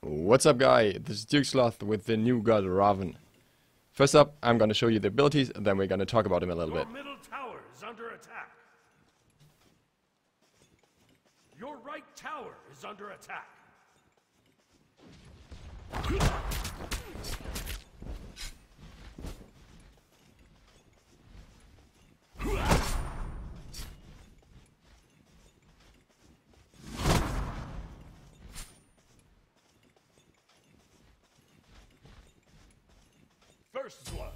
What's up, guy? This is Duke Sloth with the new God Ravana. First up, I'm gonna show you the abilities, and then we're gonna talk about him a little bit. Your middle tower is under attack. Your right tower is under attack. First blood.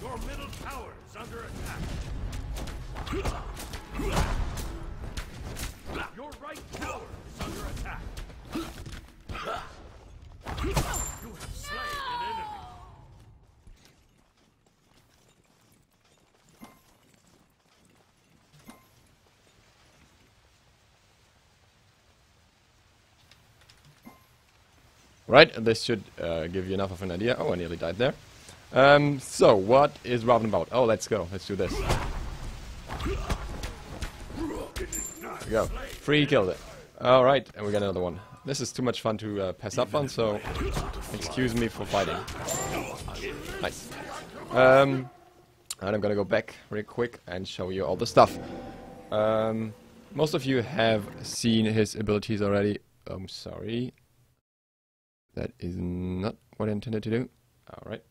Your middle tower is under attack. Your right tower is under attack. You have slain an enemy. Right, this should give you enough of an idea. Oh, I nearly died there. So, what is Ravana about? Oh, let's go. Let's do this. There we go. Free killed it. Alright, and we got another one. This is too much fun to pass up on, so excuse me for fighting. Nice. And I'm gonna go back real quick and show you all the stuff. Most of you have seen his abilities already. I'm sorry. That is not what I intended to do. Alright.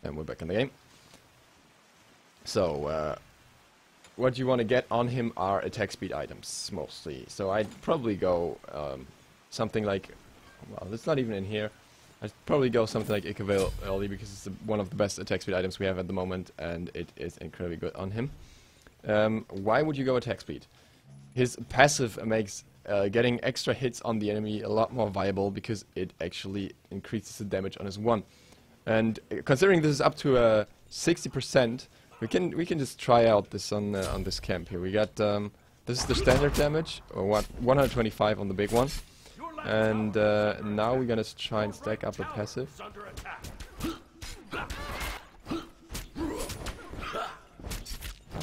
And we're back in the game. So, what you want to get on him are attack speed items, mostly. So I'd probably go something like... Well, it's not even in here. I'd probably go something like early because it's one of the best attack speed items we have at the moment, and it is incredibly good on him. Why would you go attack speed? His passive makes getting extra hits on the enemy a lot more viable because it actually increases the damage on his one. And considering this is up to 60%, we can just try out this on this camp here. We got this is the standard damage, or what, 125 on the big one, and now we're gonna try and stack up the passive.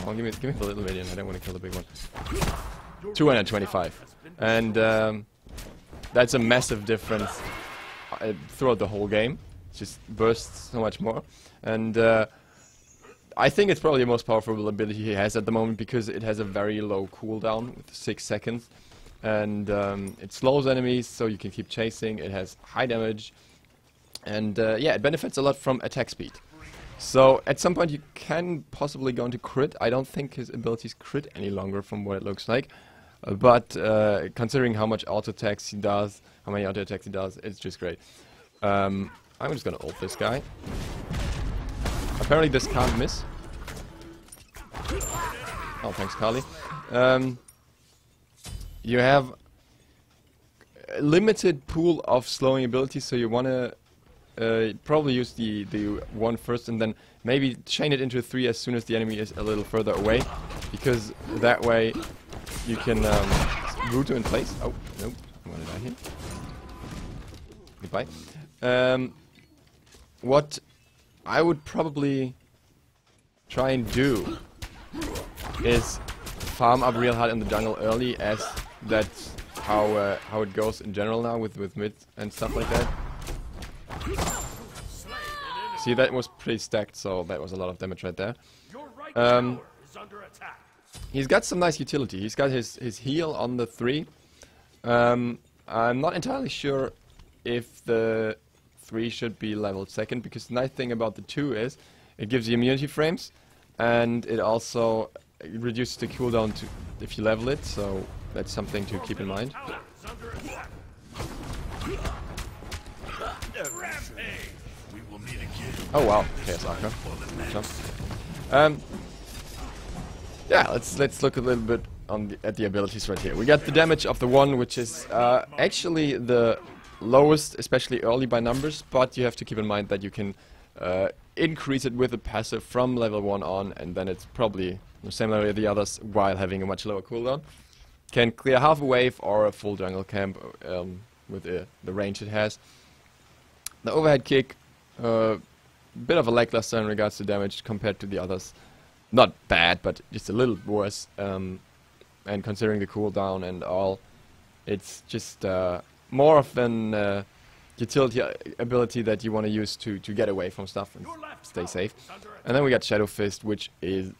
Oh, give me the little minion. I don't want to kill the big one. 225. And that's a massive difference throughout the whole game. It just bursts so much more. And I think it's probably the most powerful ability he has at the moment because it has a very low cooldown with 6 seconds. And it slows enemies so you can keep chasing. It has high damage. And yeah, it benefits a lot from attack speed. So at some point you can possibly go into crit. I don't think his abilities crit any longer from what it looks like. But considering how much auto attacks he does, how many auto attacks he does, it's just great. I'm just gonna ult this guy. Apparently this can't miss. Oh, thanks, Carly. You have a limited pool of slowing abilities, so you wanna probably use the 1 first, and then maybe chain it into 3 as soon as the enemy is a little further away, because that way you can root him in place. Oh, nope. I'm gonna die here. Goodbye. What I would probably try and do is farm up real hard in the jungle early, as that's how it goes in general now with mid and stuff like that. See, that was pretty stacked, so that was a lot of damage right there. He's got some nice utility. He's got his heal on the 3. I'm not entirely sure if the 3 should be leveled 2nd, because the nice thing about the 2 is it gives you immunity frames, and it also reduces the cooldown to if you level it, so that's something to keep in mind. Oh wow, Chaos Archer. Jump. Yeah, let's look a little bit at the abilities right here. We got the damage of the 1, which is actually the lowest, especially early by numbers, but you have to keep in mind that you can increase it with the passive from level 1 on, and then it's probably the same level as the others while having a much lower cooldown. Can clear half a wave or a full jungle camp with the range it has. The overhead kick, bit of a lackluster in regards to damage compared to the others. Not bad, but just a little worse. And and considering the cooldown and all, it's just more of an utility ability that you want to use to get away from stuff and stay safe. And then we got Shadow Fist, which is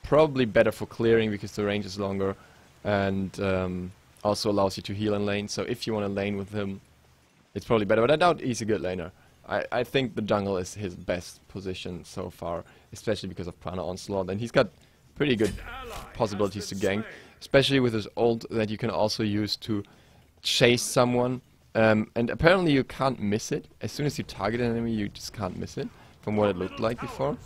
probably better for clearing because the range is longer, and also allows you to heal in lane. So if you want to lane with him, it's probably better. But I doubt he's a good laner. I think the jungle is his best position so far, especially because of Prana Onslaught, and he's got pretty good possibilities to gank, especially with his ult that you can also use to chase someone, and apparently you can't miss it. As soon as you target an enemy, you just can't miss it, from what it looked like before.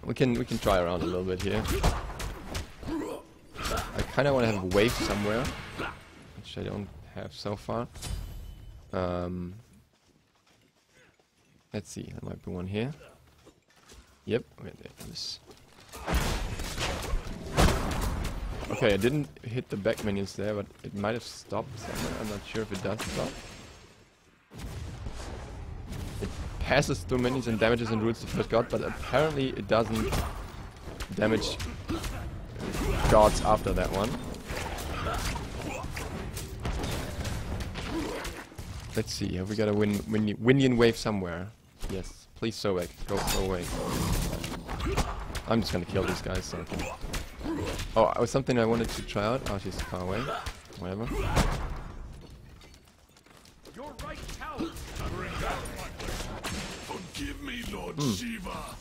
We can try around a little bit here. I kind of want to have a wave somewhere, which I don't have so far. Let's see, there might be one here. Yep, okay, this. Okay, I didn't hit the back minions there, but it might have stopped somewhere. I'm not sure if it does stop. It passes through minions and damages and roots the first god, but apparently it doesn't damage gods after that one. Let's see, have we got a Winion wave somewhere? Yes, please Sobek, go away. I'm just gonna kill these guys, so... Oh, it was something I wanted to try out. Oh, she's far away. Whatever. Your right tower. Forgive me, Lord Shiva.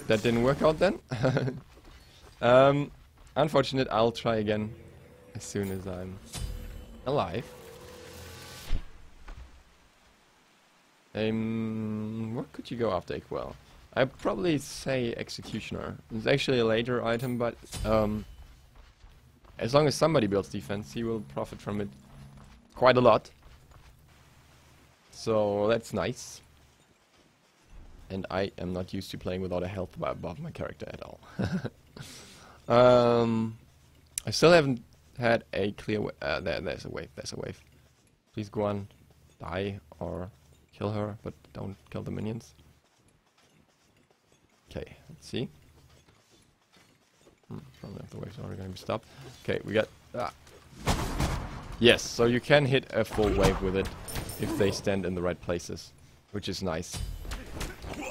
That didn't work out then. Unfortunate, I'll try again as soon as I'm alive. What could you go after Iquel? I'd probably say Executioner. It's actually a later item, but as long as somebody builds defense, he will profit from it quite a lot. So that's nice. And I am not used to playing without a health bar above my character at all. I still haven't had a clear wave. There's a wave. There's a wave. Please go on, die or kill her, but don't kill the minions. Okay, let's see. Probably if the waves are already going to be stopped. Okay, we got... Yes, so you can hit a full wave with it if they stand in the right places, which is nice.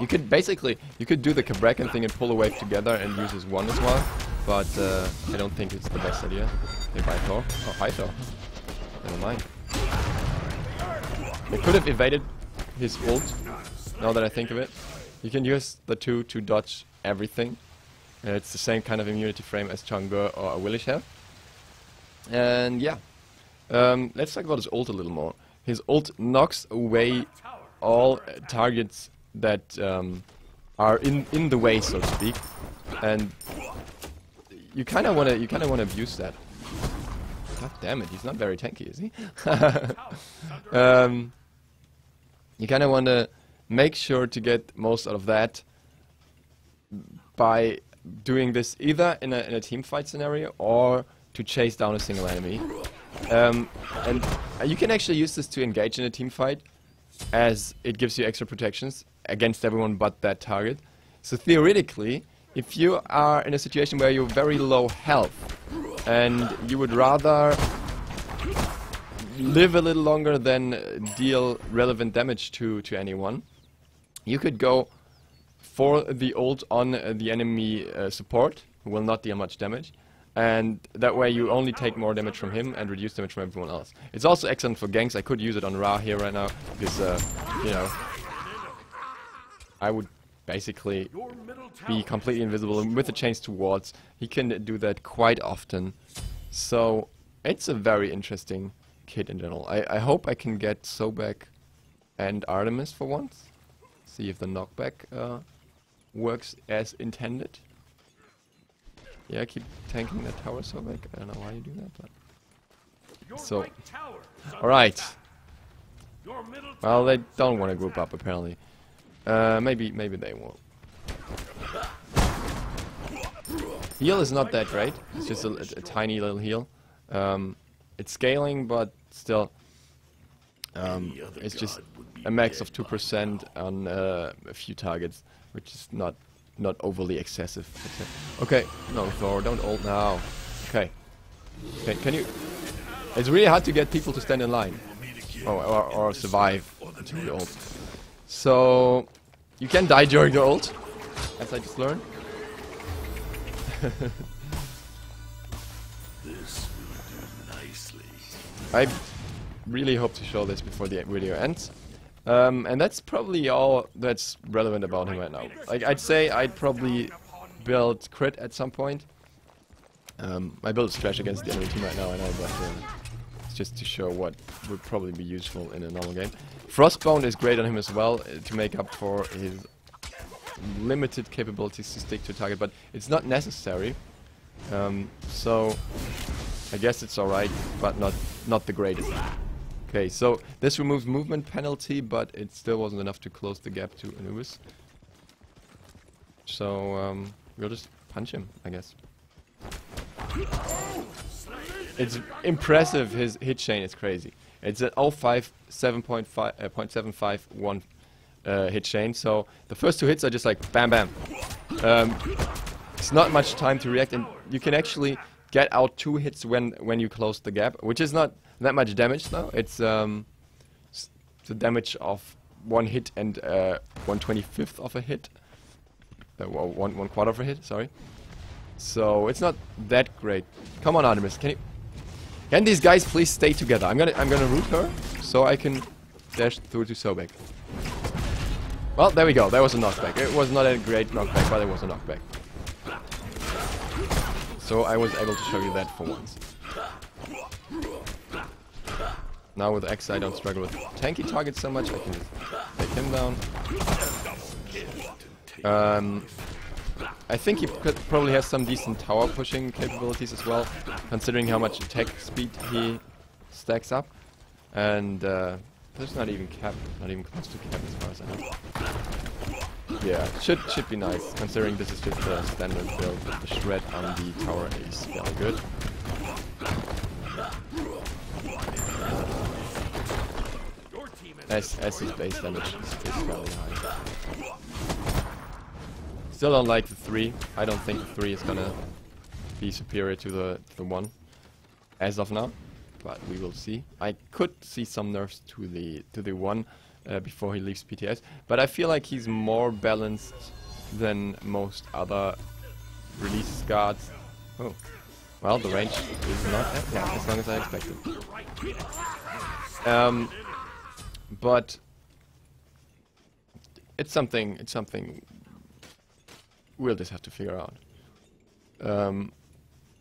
You could basically, you could do the Cabrakan thing and pull a wave together and use his one as well, but I don't think it's the best idea. Hey, bye Thor. Oh, hi Thor. Never mind. They could have evaded his ult, now that I think of it. You can use the two to dodge everything. It's the same kind of immunity frame as Chang'e or Willish have. And yeah, let's talk about his ult a little more. His ult knocks away all targets that are in the way, so to speak, and you kind of want to abuse that. God damn it, he's not very tanky, is he? You kind of want to make sure to get most out of that by doing this either in a team fight scenario or to chase down a single enemy. And you can actually use this to engage in a team fight, as it gives you extra protections against everyone but that target. So theoretically, if you are in a situation where you're very low health and you would rather live a little longer than deal relevant damage to anyone, you could go for the ult on the enemy support, who will not deal much damage, and that way you only take more damage from him and reduce damage from everyone else. It's also excellent for ganks. I could use it on Ra here right now, because, you know, I would basically be completely invisible, and with the chains to wards, he can do that quite often. So, it's a very interesting kit in general. I hope I can get Sobek and Artemis for once. See if the knockback works as intended. Yeah, keep tanking that tower, Sobek. I don't know why you do that, but... So, alright. Well, they don't want to group up, apparently. Maybe they won't. Heal is not that great. It's just a tiny little heal. It's scaling, but still, it's just a max of 2% on a few targets, which is not overly excessive. Okay, no Thor, don't ult now. Okay, Can you... It's really hard to get people to stand in line. Or survive to the ult. So... You can die during the ult, as I just learned. This will do nicely. I really hope to show this before the video ends. And that's probably all that's relevant about him right now. Like, I'd say I'd probably build crit at some point. My build is trash against the enemy team right now, I know, but it's just to show what would probably be useful in a normal game. Frostbone is great on him as well, to make up for his limited capabilities to stick to target, but it's not necessary. So I guess it's alright, but not the greatest. Okay, so this removes movement penalty, but it still wasn't enough to close the gap to Anubis. So we'll just punch him, I guess. It's impressive, his hit chain is crazy. It's at 0.751 hit chain, so the first two hits are just like bam bam. It's not much time to react, and you can actually get out 2 hits when you close the gap, which is not that much damage though. It's the damage of 1 hit and 1/25th of a hit. Well, one quarter of a hit, sorry. So it's not that great. Come on, Artemis, can these guys please stay together? I'm gonna root her so I can dash through to Sobek. Well, there we go. That was a knockback. It was not a great knockback, but it was a knockback. So I was able to show you that for once. Now with X I don't struggle with tanky targets so much. I can just take him down. I think he probably has some decent tower pushing capabilities as well, considering how much attack speed he stacks up. And there's not even cap, not even close to cap as far as I know. Yeah, should be nice, considering this is just a standard build. The shred on the tower is very good. As his base damage is fairly high. Still don't like the 3. I don't think the 3 is gonna be superior to the 1 as of now, but we will see. I could see some nerfs to the 1 before he leaves PTS, but I feel like he's more balanced than most other release guards. Oh, well, the range is not as long as I expected. But it's something we'll just have to figure out.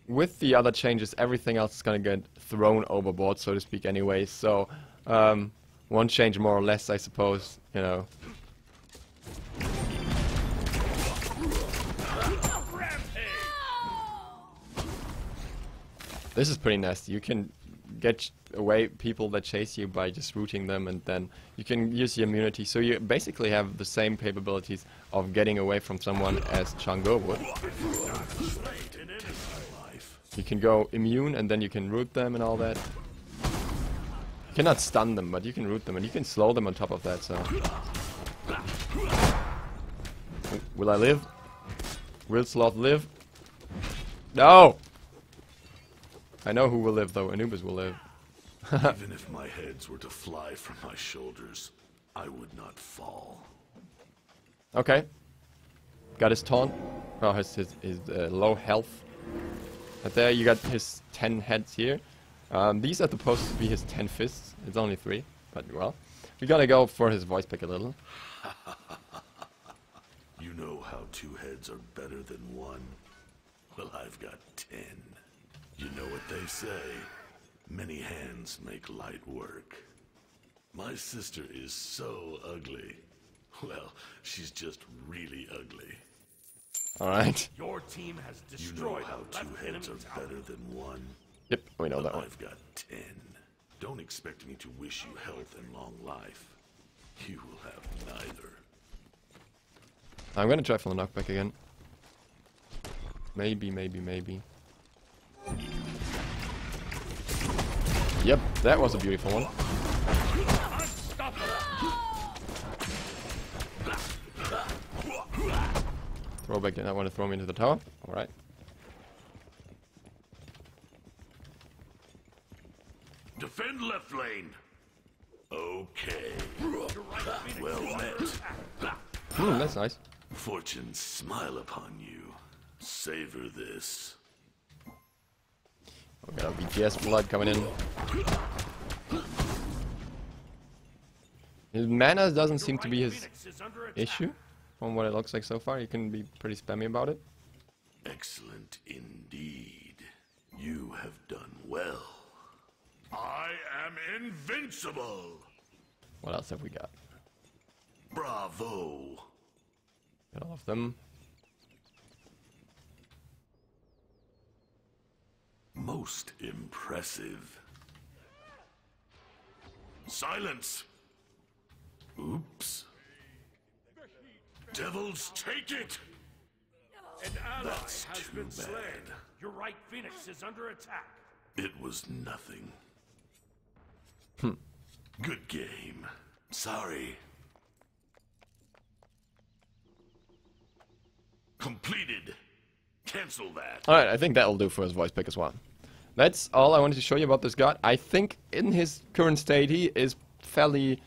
With the other changes, everything else is gonna get thrown overboard, so to speak, anyway. So one change more or less, I suppose. You know. This is pretty nasty. You can get away people that chase you by just rooting them, and then you can use your immunity. So you basically have the same capabilities of getting away from someone as Chang'e would. You can go immune, and then you can root them and all that. You cannot stun them, but you can root them, and you can slow them on top of that, so... Will I live? Will Sloth live? No! I know who will live, though. Anubis will live. Even if my heads were to fly from my shoulders, I would not fall. Okay. Got his taunt. Oh, his low health. But there you got his 10 heads here. These are supposed to be his 10 fists. It's only 3, but well. We gotta go for his voice pick a little. You know how 2 heads are better than 1? Well, I've got 10. You know what they say. Many hands make light work. My sister is so ugly. Well, she's just really ugly. Alright. Your team has destroyed. You know how 2 heads are better than 1? Yep, we know that one. I've got 10. Don't expect me to wish you health and long life. You will have neither. I'm gonna try for the knockback again. Maybe. Yep, that was a beautiful one. Throwback did not want to throw me into the tower. Alright. Defend left lane. Okay. Well met. That's nice. Fortune smile upon you. Savor this. We got a PTS flood coming in. His mana doesn't seem to be his issue, from what it looks like so far. He can be pretty spammy about it. Excellent indeed. You have done well. I am invincible. What else have we got? Bravo. Got all of them. Most impressive. Silence. Oops. Devils, take it. An ally That's has too been slain. bad. Your right phoenix is under attack. It was nothing. Good game. Sorry. Completed. Cancel that. Alright, I think that'll do for his voice pick as well. That's all I wanted to show you about this god. I think in his current state he is fairly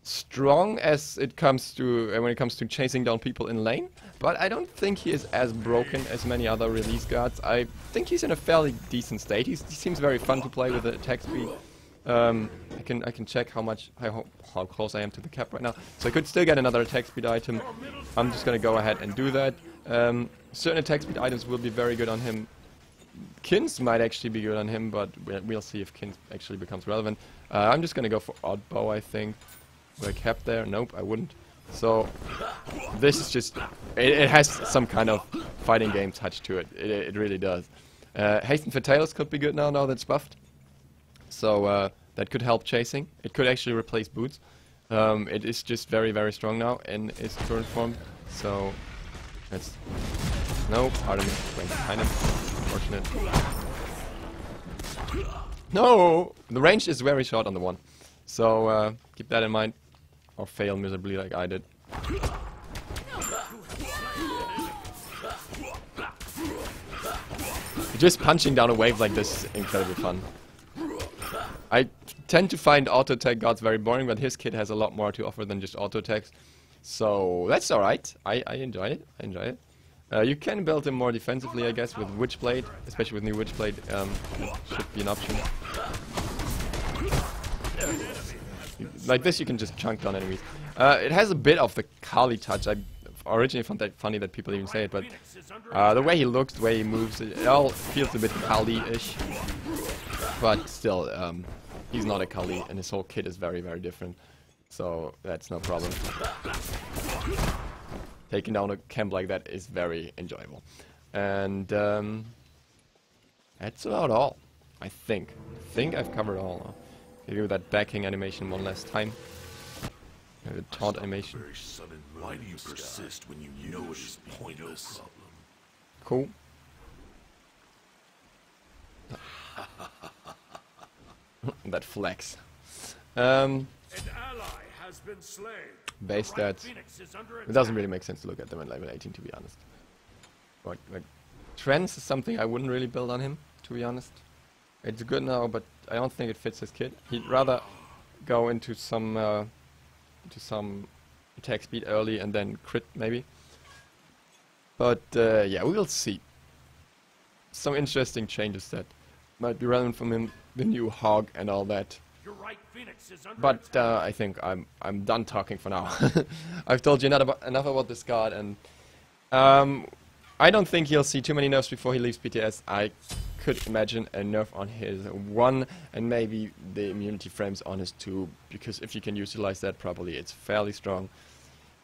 strong as it comes to when it comes to chasing down people in lane, but I don't think he is as broken as many other release gods. I think he's in a fairly decent state. He seems very fun to play with the attack speed. I can check how close I am to the cap right now. So I could still get another attack speed item. I'm just gonna go ahead and do that. Certain attack speed items will be very good on him. Kins might actually be good on him, but we'll see if Kins actually becomes relevant. I'm just gonna go for Odd Bow, I think. Would I cap there? Nope, I wouldn't. So this is just it has some kind of fighting game touch to it. It really does. Hasten Fatalis could be good now that it's buffed. So that could help chasing. It could actually replace boots. It is just very, very strong now in its current form. So that's no part of me going behind him. Unfortunate. No, the range is very short on the one. So keep that in mind, or fail miserably like I did. Just punching down a wave like this is incredibly fun. I tend to find auto attack gods very boring, but his kit has a lot more to offer than just auto attacks. So that's alright. I enjoy it. I enjoy it. You can build him more defensively, I guess, with Witchblade, especially with new Witchblade. Should be an option. Like this, you can just chunk down enemies. It has a bit of the Kali touch. I originally found that funny that people even say it, but the way he looks, the way he moves, it all feels a bit Kali-ish. But still, he's not a Kali, and his whole kit is very, very different. So that's no problem. Taking down a camp like that is very enjoyable. And that's about all, I think. I think I've covered all. I'll do that backing animation one last time. The taunt animation. Why do you persist when you know it is pointless? Cool. That flex. An ally has been slain. Base stats. It doesn't really make sense to look at them at level 18, to be honest. But like, trends is something I wouldn't really build on him, to be honest. It's good now, but I don't think it fits his kit. He'd rather go into some attack speed early and then crit maybe. But yeah, we will see. Some interesting changes that might be relevant from him, the new hog and all that. Your right phoenix is under But attack. I think I'm done talking for now. I've told you enough about this god, and I don't think he'll see too many nerfs before he leaves PTS. I could imagine a nerf on his 1 and maybe the immunity frames on his 2, because if you can utilize that properly, it's fairly strong.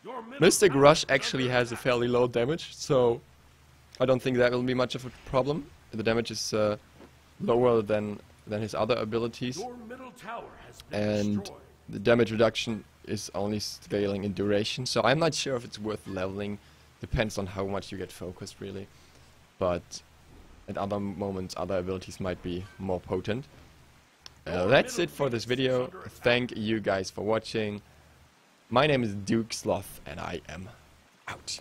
Your middle Mystic tower Rush is actually under has a attack. fairly low damage, so I don't think that will be much of a problem. The damage is lower than his other abilities, Your middle tower has been and destroyed. the damage reduction is only scaling in duration, so I'm not sure if it's worth leveling. Depends on how much you get focused, really. But at other moments, other abilities might be more potent. That's it for this video. Thank you guys for watching. My name is Duke Sloth, and I am out.